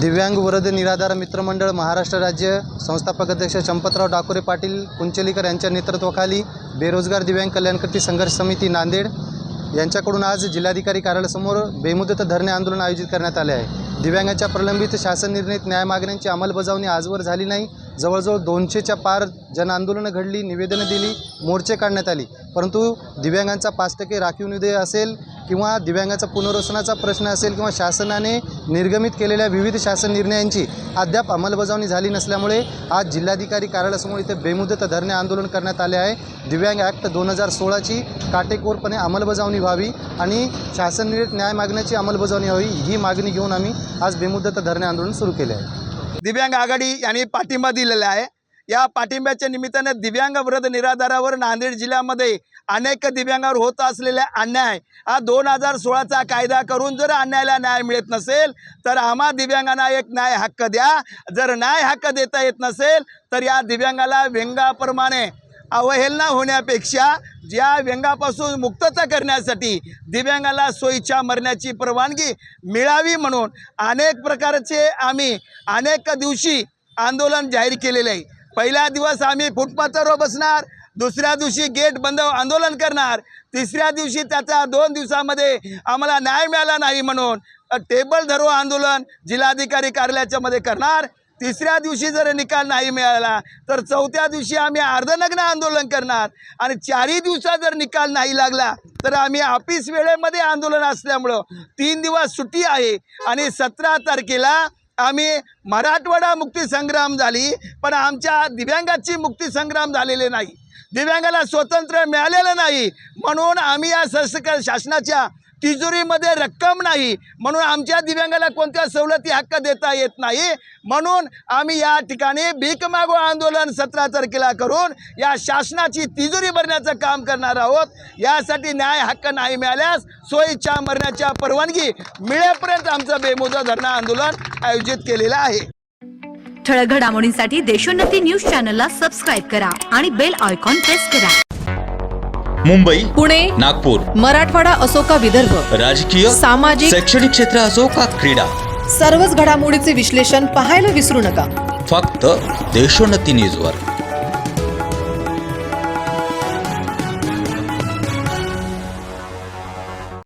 दिव्यांग वरद निराधार मित्रमंडळ महाराष्ट्र राज्य संस्थापक अध्यक्ष चंपतराव डाकोरे पाटील कुंचलीकर यांच्या नेतृत्वाखाली बेरोजगार दिव्यांग कल्याणकर्ती संघर्ष समिती नांदेड यांच्याकडून आज जिल्हाधिकारी कार्यालयासमोर बेमुदत धरणे आंदोलन आयोजित करण्यात आले आहे। दिव्यांगांच्या प्रलंबित शासन निर्णित न्याय मागण्यांची अंमलबजावणी आजवर झाली नाही। जवळजवळ 200च्या पार जन आंदोलनं घडली, निवेदनं दिली, मोर्चे काढण्यात आली, परंतु दिव्यांगांचा 5% राखीव निधी असेल किंवा दिव्यांगाचा पुनर्वसनाचा प्रश्न असेल किंवा शासनाने निर्गमित केलेल्या विविध शासन निर्णयांची अद्याप अंमलबजावणी झाली नसल्यामुळे आज जिल्हाधिकारी कार्यालयासमोर इथे बेमुदत धरणे आंदोलन करण्यात आले आहे। दिव्यांग ॲक्ट 2016ची काटेकोरपणे अंमलबजावणी व्हावी आणि शासन निर्णित न्याय मागण्याची अंमलबजावणी व्हावी ही मागणी घेऊन आम्ही आज बेमुदत धरणे आंदोलन सुरू केले आहे। दिव्यांग आघाडी यांनी पाठिंबा दिलेला आहे। या पाठिंब्याच्या निमित्ताने दिव्यांग वरद निराधारावर नांदेड जिल्ह्यामध्ये अनेक दिव्यांगावर होत असलेला अन्याय हा 2016चा कायदा करून जर अन्यायाला न्याय मिळत नसेल तर आम्हा दिव्यांगांना एक न्याय हक्क द्या। जर न्याय हक्क देता येत नसेल तर या दिव्यांगाला व्यंगाप्रमाणे अवहेलना होण्यापेक्षा ज्या व्यंगापासून मुक्तता करण्यासाठी दिव्यांगाला सोयीच्या मरण्याची परवानगी मिळावी म्हणून अनेक प्रकारचे आम्ही अनेक दिवशी आंदोलन जाहीर केलेले आहे। पहिला दिवस आम्ही फुटपाथवर बसणार, दुसऱ्या दिवशी गेट बंद आंदोलन करणार, तिसऱ्या दिवशी त्याच्या 2 दिवसामध्ये आम्हाला न्याय मिळाला नाही म्हणून टेबल धरो आंदोलन जिल्हाधिकारी कार्यालयाच्या मध्ये करणार। तिसऱ्या दिवशी जर निकाल नाही मिळाला तर चौथ्या दिवशी आम्ही अर्धनग्न आंदोलन करणार आणि 4 दिवसात जर निकाल नाही लागला तर आम्ही ऑफिस वेळेमध्ये आंदोलन असल्यामुळं 3 दिवस सुट्टी आहे आणि 17 तारखेला आम्ही मराठवाडा मुक्ती संग्राम झाली, पण आमच्या दिव्यांगाची मुक्ती संग्राम झालेले नाही, दिव्यांगाला स्वातंत्र्य मिळालेलं नाही म्हणून आम्ही या शासनाच्या तिजोरीमध्ये रक्कम नाही म्हणून आमच्या दिव्यांगाला कोणत्या सवलती हक्क देता येत नाही म्हणून आम्ही या ठिकाणी भीक मागो आंदोलन 17 तारखेला करून या शासनाची तिजोरी भरण्याचं काम करणार आहोत। यासाठी न्याय हक्क नाही मिळाल्यास सोयीच्या मरण्याच्या परवानगी मिळेपर्यंत आमचं बेमुदत धरणे आंदोलन आयोजित केलेलं आहे। ठळक घडामोडींसाठी देशोन्नती न्यूज चॅनलला सबस्क्राइब करा आणि बेल आयकॉन प्रेस करा। मुंबई, पुणे, नागपूर, मराठवाडा असो का विदर्भ, राजकीय, सामाजिक, शैक्षणिक क्षेत्र असो का क्रीडा, सर्वच घडामोडीचे विश्लेषण पाहायला विसरू नका। फक्त देशोन्नती न्यूजवर।